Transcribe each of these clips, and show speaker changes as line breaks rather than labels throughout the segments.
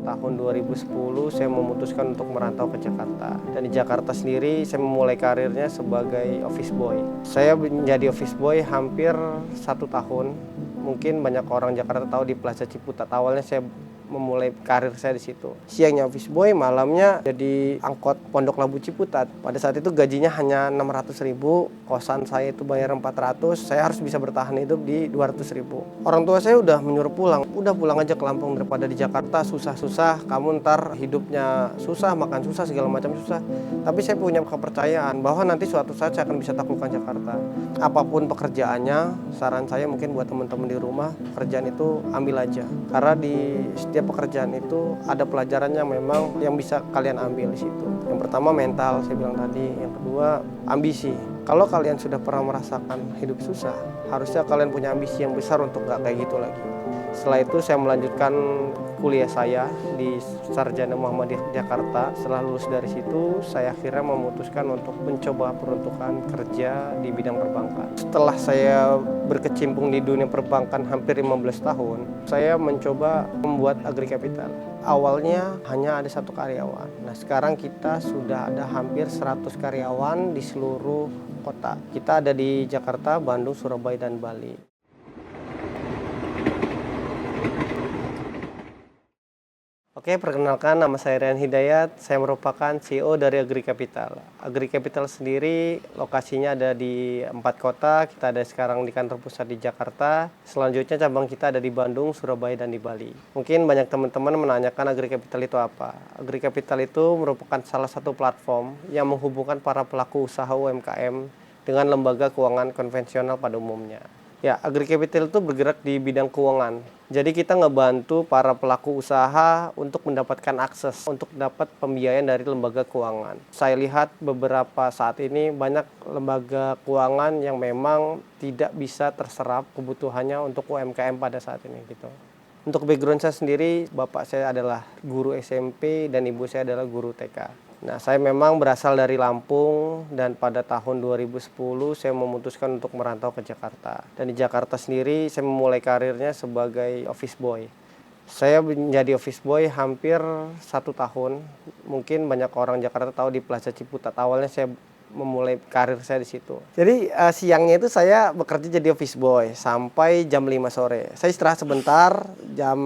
tahun 2010 saya memutuskan untuk merantau ke Jakarta. Dan di Jakarta sendiri saya memulai karirnya sebagai office boy. Saya menjadi office boy hampir 1 tahun. Mungkin banyak orang Jakarta tahu di Plaza Ciputat. Awalnya saya memulai karir saya di situ. Siangnya office boy, malamnya jadi angkot Pondok Labu Ciputat. Pada saat itu gajinya hanya 600.000, kosan saya itu bayar 400, saya harus bisa bertahan hidup di 200.000. Orang tua saya udah menyuruh pulang, udah pulang aja ke Lampung daripada di Jakarta susah-susah, kamu ntar hidupnya susah, makan susah, segala macam susah. Tapi saya punya kepercayaan bahwa nanti suatu saat saya akan bisa taklukkan Jakarta. Apapun pekerjaannya, saran saya mungkin buat teman-teman di rumah, pekerjaan itu ambil aja. Karena di setiap pekerjaan itu ada pelajaran yang memang yang bisa kalian ambil di situ. Yang pertama mental, saya bilang tadi. Yang kedua ambisi. Kalau kalian sudah pernah merasakan hidup susah, harusnya kalian punya ambisi yang besar untuk gak kayak gitu lagi. Setelah itu saya melanjutkan kuliah saya di Sarjana Muhammadiyah Jakarta. Setelah lulus dari situ, saya akhirnya memutuskan untuk mencoba peruntukan kerja di bidang perbankan. Setelah saya berkecimpung di dunia perbankan hampir 15 tahun, saya mencoba membuat agrikapital. Awalnya hanya ada 1 karyawan. Nah, sekarang kita sudah ada hampir 100 karyawan di seluruh kota. Kita ada di Jakarta, Bandung, Surabaya, dan Bali. Oke, perkenalkan nama saya Rian Hidayat. Saya merupakan CEO dari Agrikapital. Agrikapital sendiri lokasinya ada di 4 kota. Kita ada sekarang di kantor pusat di Jakarta. Selanjutnya cabang kita ada di Bandung, Surabaya, dan di Bali. Mungkin banyak teman-teman menanyakan Agrikapital itu apa. Agrikapital itu merupakan salah satu platform yang menghubungkan para pelaku usaha UMKM dengan lembaga keuangan konvensional pada umumnya. Ya, Agrikapital itu bergerak di bidang keuangan. Jadi kita ngebantu para pelaku usaha untuk mendapatkan akses, untuk dapat pembiayaan dari lembaga keuangan. Saya lihat beberapa saat ini banyak lembaga keuangan yang memang tidak bisa terserap kebutuhannya untuk UMKM pada saat ini gitu. Untuk background saya sendiri, bapak saya adalah guru SMP dan ibu saya adalah guru TK. Nah, saya memang berasal dari Lampung dan pada tahun 2010 saya memutuskan untuk merantau ke Jakarta. Dan di Jakarta sendiri saya memulai karirnya sebagai office boy. Saya menjadi office boy hampir 1 tahun. Mungkin banyak orang Jakarta tahu di Plaza Ciputat. Awalnya saya memulai karir saya di situ. Jadi siangnya itu saya bekerja jadi office boy sampai jam 5 sore. Saya istirahat sebentar, jam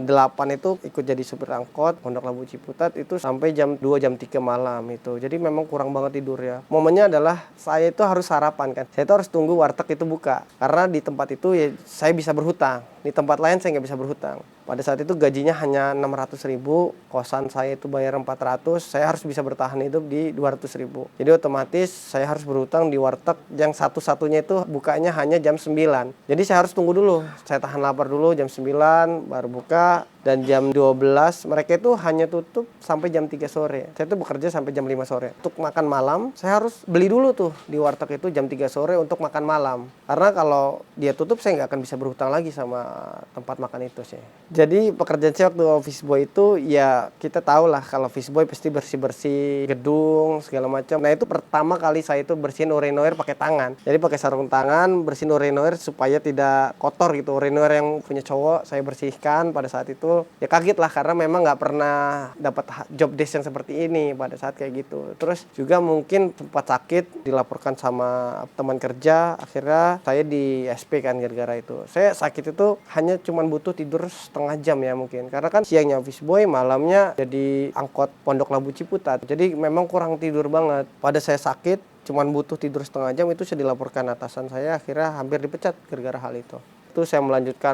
8 itu ikut jadi supir angkot Pondok Labu Ciputat itu sampai jam 2 jam 3 malam itu. Jadi memang kurang banget tidur ya. Momennya adalah saya itu harus sarapan kan. Saya itu harus tunggu warteg itu buka. Karena di tempat itu ya saya bisa berhutang. Di tempat lain saya nggak bisa berhutang. Pada saat itu gajinya hanya 600.000, kosan saya itu bayar 400, saya harus bisa bertahan hidup di 200.000. Jadi otomatis saya harus berhutang di warteg yang satu-satunya itu bukanya hanya jam 9. Jadi saya harus tunggu dulu, saya tahan lapar dulu jam 9 baru buka. Dan jam 12 mereka itu hanya tutup sampai jam 3 sore. Saya tuh bekerja sampai jam 5 sore. Untuk makan malam, saya harus beli dulu tuh di warteg itu jam 3 sore untuk makan malam. Karena kalau dia tutup saya nggak akan bisa berhutang lagi sama tempat makan itu sih. Jadi pekerjaan saya waktu office boy itu ya kita tahu lah kalau office boy pasti bersih-bersih gedung segala macam. Nah itu pertama kali saya itu bersihin urinoir pakai tangan. Jadi pakai sarung tangan bersihin urinoir supaya tidak kotor gitu. Urinoir yang punya cowok saya bersihkan pada saat itu. Ya kaget lah karena memang nggak pernah dapat job desk yang seperti ini pada saat kayak gitu. Terus juga mungkin sempat sakit dilaporkan sama teman kerja, akhirnya saya di SP kan gara-gara itu. Saya sakit itu hanya cuman butuh tidur setengah jam ya mungkin. Karena kan siangnya office boy, malamnya jadi angkot Pondok Labu Ciputat. Jadi memang kurang tidur banget. Pada saya sakit cuman butuh tidur setengah jam itu saya dilaporkan atasan saya, akhirnya hampir dipecat gara-gara hal itu. Itu saya melanjutkan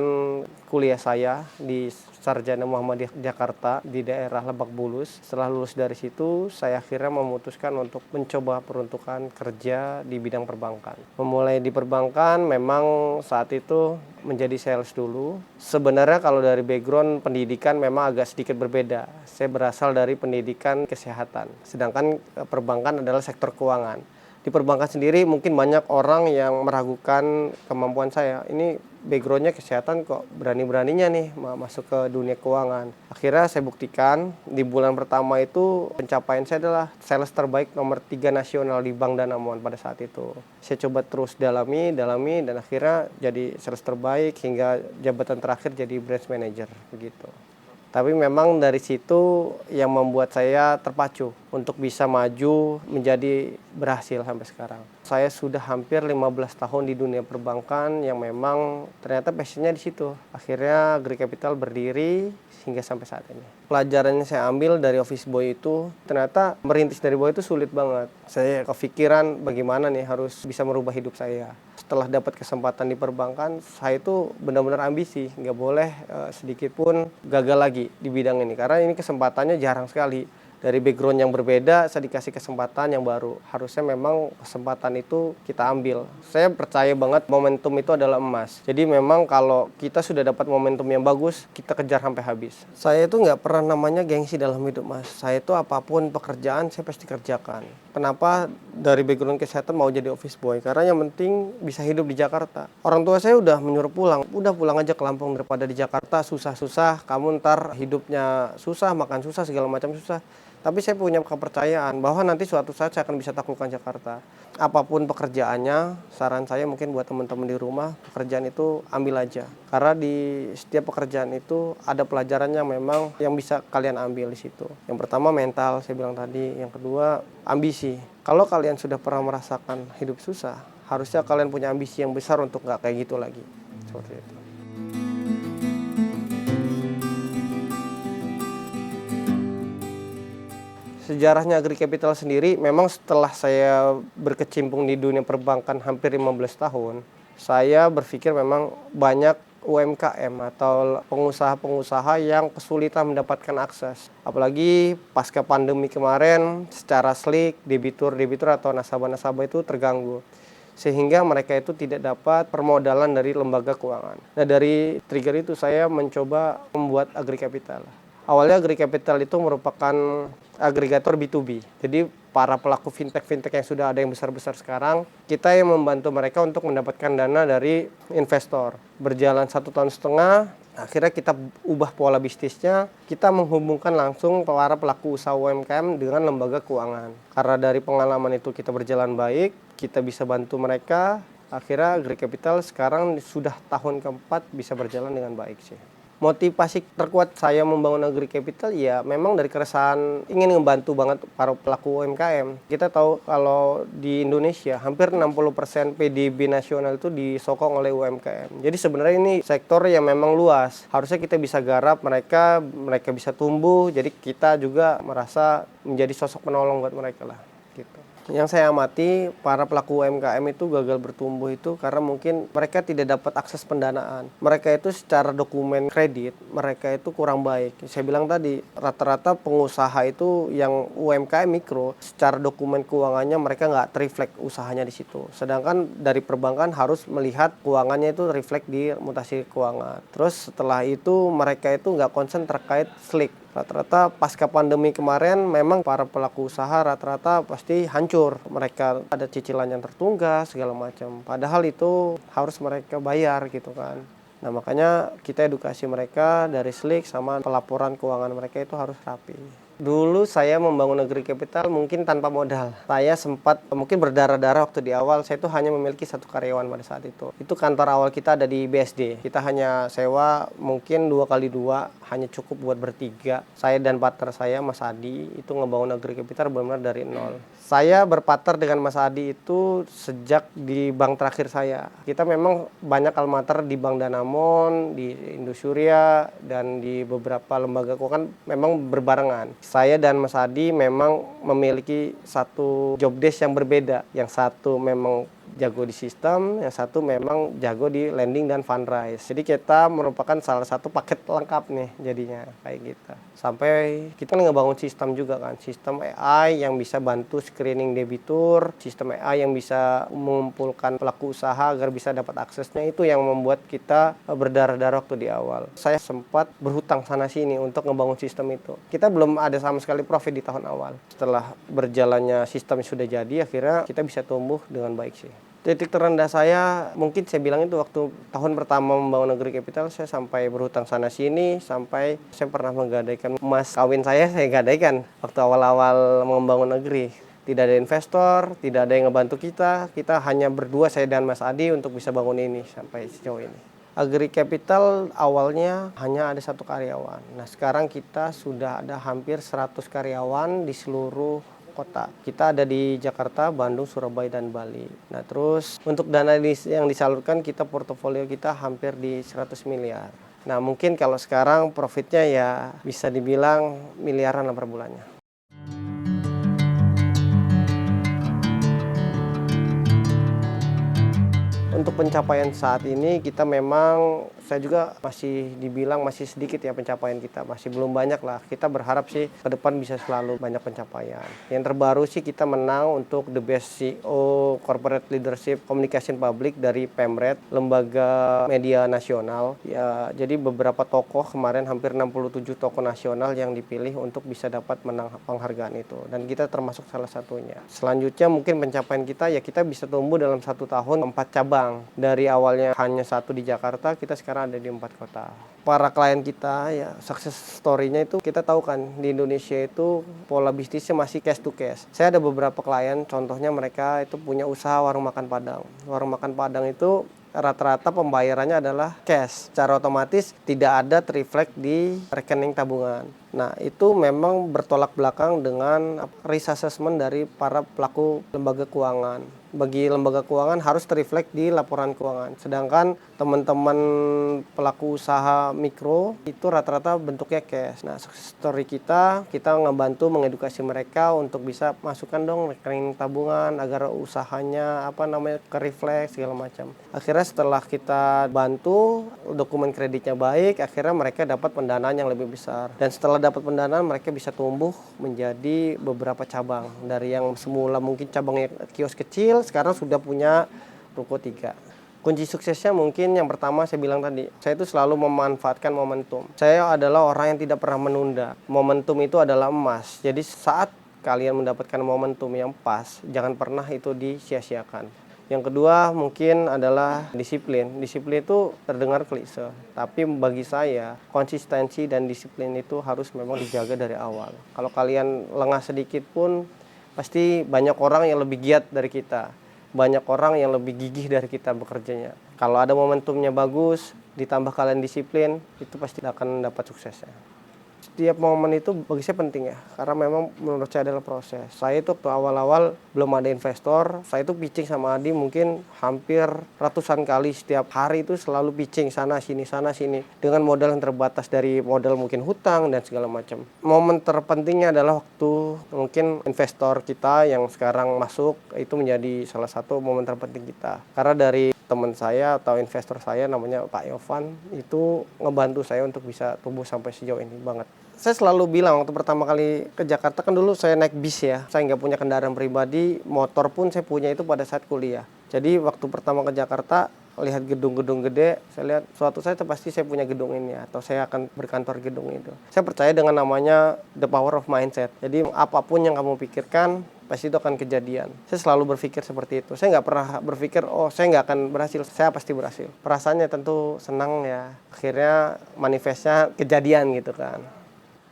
kuliah saya di Sarjana Muhammadiyah Jakarta di daerah Lebak Bulus. Setelah lulus dari situ, saya akhirnya memutuskan untuk mencoba peruntukan kerja di bidang perbankan. Memulai di perbankan memang saat itu menjadi sales dulu. Sebenarnya kalau dari background pendidikan memang agak sedikit berbeda. Saya berasal dari pendidikan kesehatan, sedangkan perbankan adalah sektor keuangan. Di perbankan sendiri mungkin banyak orang yang meragukan kemampuan saya. Ini backgroundnya kesehatan kok berani-beraninya nih masuk ke dunia keuangan. Akhirnya saya buktikan di bulan pertama itu pencapaian saya adalah sales terbaik nomor 3 nasional di Bank Danamon pada saat itu. Saya coba terus dalami dan akhirnya jadi sales terbaik hingga jabatan terakhir jadi branch manager begitu. Tapi memang dari situ yang membuat saya terpacu untuk bisa maju menjadi berhasil sampai sekarang. Saya sudah hampir 15 tahun di dunia perbankan yang memang ternyata passionnya di situ. Akhirnya Agri Capital berdiri hingga sampai saat ini. Pelajaran yang saya ambil dari office boy itu, ternyata merintis dari bawah itu sulit banget. Saya kepikiran bagaimana nih harus bisa merubah hidup saya. Setelah dapat kesempatan di perbankan, saya itu benar-benar ambisi, nggak boleh sedikit pun gagal lagi di bidang ini. Karena ini kesempatannya jarang sekali. Dari background yang berbeda, saya dikasih kesempatan yang baru. Harusnya memang kesempatan itu kita ambil. Saya percaya banget momentum itu adalah emas. Jadi memang kalau kita sudah dapat momentum yang bagus, kita kejar sampai habis. Saya itu nggak pernah namanya gengsi dalam hidup, Mas. Saya itu apapun pekerjaan, saya pasti kerjakan. Kenapa dari background kesehatan mau jadi office boy? Karena yang penting bisa hidup di Jakarta. Orang tua saya udah menyuruh pulang. Udah pulang aja ke Lampung daripada di Jakarta susah-susah. Kamu ntar hidupnya susah, makan susah, segala macam susah. Tapi saya punya kepercayaan bahwa nanti suatu saat saya akan bisa taklukkan Jakarta. Apapun pekerjaannya, saran saya mungkin buat teman-teman di rumah, pekerjaan itu ambil aja. Karena di setiap pekerjaan itu ada pelajarannya memang yang bisa kalian ambil di situ. Yang pertama mental, saya bilang tadi. Yang kedua ambisi. Kalau kalian sudah pernah merasakan hidup susah, harusnya kalian punya ambisi yang besar untuk nggak kayak gitu lagi. Seperti itu. Sejarahnya Agri Capital sendiri, memang setelah saya berkecimpung di dunia perbankan hampir 15 tahun, saya berpikir memang banyak UMKM atau pengusaha-pengusaha yang kesulitan mendapatkan akses. Apalagi pasca pandemi kemarin, secara slik, debitur atau nasabah-nasabah itu terganggu. Sehingga mereka itu tidak dapat permodalan dari lembaga keuangan. Nah, dari trigger itu saya mencoba membuat Agri Capital. Awalnya Agri Capital itu merupakan agregator B2B. Jadi para pelaku fintech yang sudah ada yang besar-besar sekarang, kita yang membantu mereka untuk mendapatkan dana dari investor. Berjalan 1,5 tahun, akhirnya kita ubah pola bisnisnya, kita menghubungkan langsung para pelaku usaha UMKM dengan lembaga keuangan. Karena dari pengalaman itu kita berjalan baik, kita bisa bantu mereka, akhirnya Agri Capital sekarang sudah tahun keempat bisa berjalan dengan baik sih. Motivasi terkuat saya membangun Agri Capital ya memang dari keresahan ingin membantu banget para pelaku UMKM. Kita tahu kalau di Indonesia hampir 60% PDB nasional itu disokong oleh UMKM. Jadi sebenarnya ini sektor yang memang luas. Harusnya kita bisa garap mereka bisa tumbuh. Jadi kita juga merasa menjadi sosok penolong buat mereka lah gitu. Yang saya amati, para pelaku UMKM itu gagal bertumbuh itu karena mungkin mereka tidak dapat akses pendanaan. Mereka itu secara dokumen kredit, mereka itu kurang baik. Saya bilang tadi, rata-rata pengusaha itu yang UMKM mikro, secara dokumen keuangannya mereka nggak terreflek usahanya di situ. Sedangkan dari perbankan harus melihat keuangannya itu reflek di mutasi keuangan. Terus setelah itu mereka itu nggak konsen terkait slik. Rata-rata pasca pandemi kemarin memang para pelaku usaha rata-rata pasti hancur. Mereka ada cicilan yang tertunggak segala macam. Padahal itu harus mereka bayar gitu kan. Nah makanya kita edukasi mereka dari slik sama pelaporan keuangan mereka itu harus rapi. Dulu saya membangun Agri Capital mungkin tanpa modal. Saya sempat mungkin berdarah-darah waktu di awal. Saya itu hanya memiliki 1 karyawan pada saat itu. Itu kantor awal kita ada di BSD. Kita hanya sewa mungkin 2x2, hanya cukup buat bertiga. Saya dan partner saya, Mas Adi, itu ngebangun Agri Capital benar-benar dari nol. Saya berpartner dengan Mas Adi itu sejak di bank terakhir saya. Kita memang banyak almater di Bank Danamon, di Indosuria, dan di beberapa lembaga keuangan memang berbarengan. Saya dan Mas Adi memang memiliki satu job desk yang berbeda. Yang satu memang jago di sistem, yang satu memang jago di lending dan fundraise. Jadi kita merupakan salah satu paket lengkap nih jadinya kayak gitu. Sampai kita ngebangun sistem juga kan, sistem AI yang bisa bantu screening debitur, sistem AI yang bisa mengumpulkan pelaku usaha agar bisa dapat aksesnya, itu yang membuat kita berdarah-darah waktu di awal. Saya sempat berhutang sana sini untuk ngebangun sistem itu. Kita belum ada sama sekali profit di tahun awal. Setelah berjalannya sistem sudah jadi, akhirnya kita bisa tumbuh dengan baik sih. Titik terendah saya, mungkin saya bilang itu waktu tahun pertama membangun Agri Capital, saya sampai berhutang sana sini, sampai saya pernah menggadaikan emas kawin saya gadaikan waktu awal-awal membangun Agri. Tidak ada investor, tidak ada yang ngebantu kita hanya berdua, saya dan Mas Adi untuk bisa bangun ini sampai sejauh ini. Agri Capital awalnya hanya ada 1 karyawan. Nah, sekarang kita sudah ada hampir 100 karyawan di seluruh kota. Kita ada di Jakarta, Bandung, Surabaya, dan Bali. Nah, terus untuk dana yang disalurkan kita portofolio kita hampir di 100 miliar. Nah, mungkin kalau sekarang profitnya ya bisa dibilang miliaran lah per bulannya. Untuk pencapaian saat ini kita memang, saya juga masih dibilang masih sedikit ya pencapaian kita, masih belum banyak lah. Kita berharap sih ke depan bisa selalu banyak pencapaian. Yang terbaru sih kita menang untuk The Best CEO Corporate Leadership Communication Public dari Pemret, lembaga media nasional. Ya, jadi beberapa tokoh kemarin hampir 67 tokoh nasional yang dipilih untuk bisa dapat menang penghargaan itu. Dan kita termasuk salah satunya. Selanjutnya mungkin pencapaian kita ya kita bisa tumbuh dalam 1 tahun 4 cabang. Dari awalnya hanya 1 di Jakarta, kita sekarang ada di 4 kota. Para klien kita ya success story-nya itu kita tahu kan di Indonesia itu pola bisnisnya masih cash to cash. Saya ada beberapa klien, contohnya mereka itu punya usaha warung makan Padang. Warung makan Padang itu rata-rata pembayarannya adalah cash. Secara otomatis tidak ada terreflect di rekening tabungan. Nah, itu memang bertolak belakang dengan risk assessment dari para pelaku lembaga keuangan. Bagi lembaga keuangan harus terreflect di laporan keuangan. Sedangkan teman-teman pelaku usaha mikro itu rata-rata bentuknya cash. Nah, story kita ngebantu mengedukasi mereka untuk bisa masukkan dong rekening tabungan agar usahanya ke-reflect segala macam. Akhirnya setelah kita bantu dokumen kreditnya baik, akhirnya mereka dapat pendanaan yang lebih besar. Dan setelah dapat pendanaan mereka bisa tumbuh menjadi beberapa cabang. Dari yang semula mungkin cabangnya kios kecil, sekarang sudah punya ruko 3. Kunci suksesnya mungkin yang pertama saya bilang tadi, saya itu selalu memanfaatkan momentum. Saya adalah orang yang tidak pernah menunda. Momentum itu adalah emas. Jadi saat kalian mendapatkan momentum yang pas, jangan pernah itu disia-siakan. Yang kedua mungkin adalah disiplin. Disiplin itu terdengar klise, tapi bagi saya konsistensi dan disiplin itu harus memang dijaga dari awal. Kalau kalian lengah sedikit pun pasti banyak orang yang lebih giat dari kita. Banyak orang yang lebih gigih dari kita bekerjanya. Kalau ada momentumnya bagus, ditambah kalian disiplin, itu pasti akan dapat suksesnya. Setiap momen itu bagi saya penting ya, karena memang menurut saya adalah proses. Saya itu waktu awal-awal belum ada investor, saya itu pitching sama Adi mungkin hampir ratusan kali setiap hari itu selalu pitching sana sini dengan modal yang terbatas dari modal mungkin hutang dan segala macam. Momen terpentingnya adalah waktu mungkin investor kita yang sekarang masuk itu menjadi salah satu momen terpenting kita. Karena dari teman saya atau investor saya namanya Pak Yovan itu ngebantu saya untuk bisa tumbuh sampai sejauh ini banget. Saya selalu bilang waktu pertama kali ke Jakarta kan dulu saya naik bis ya. Saya nggak punya kendaraan pribadi, motor pun saya punya itu pada saat kuliah. Jadi waktu pertama ke Jakarta, lihat gedung-gedung gede, saya lihat suatu saat pasti saya punya gedung ini atau saya akan berkantor gedung itu. Saya percaya dengan namanya the power of mindset. Jadi apapun yang kamu pikirkan, pasti itu akan kejadian. Saya selalu berpikir seperti itu. Saya nggak pernah berpikir, saya nggak akan berhasil. Saya pasti berhasil. Perasaannya tentu senang ya. Akhirnya manifestnya kejadian gitu kan.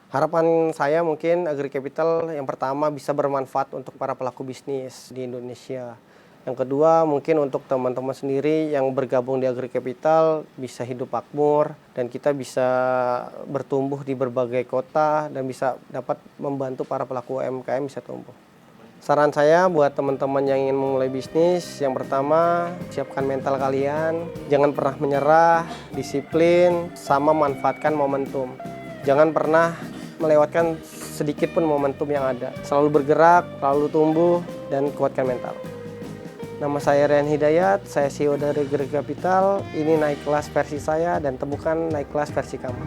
Harapan saya mungkin Agri Capital yang pertama bisa bermanfaat untuk para pelaku bisnis di Indonesia. Yang kedua mungkin untuk teman-teman sendiri yang bergabung di Agri Capital bisa hidup makmur dan kita bisa bertumbuh di berbagai kota dan bisa dapat membantu para pelaku UMKM bisa tumbuh. Saran saya buat teman-teman yang ingin memulai bisnis, yang pertama siapkan mental kalian, jangan pernah menyerah, disiplin, sama manfaatkan momentum. Jangan pernah melewatkan sedikit pun momentum yang ada. Selalu bergerak, selalu tumbuh, dan kuatkan mental. Nama saya Rian Hidayat, saya CEO dari Agri Capital. Ini naik kelas versi saya dan temukan naik kelas versi kamu.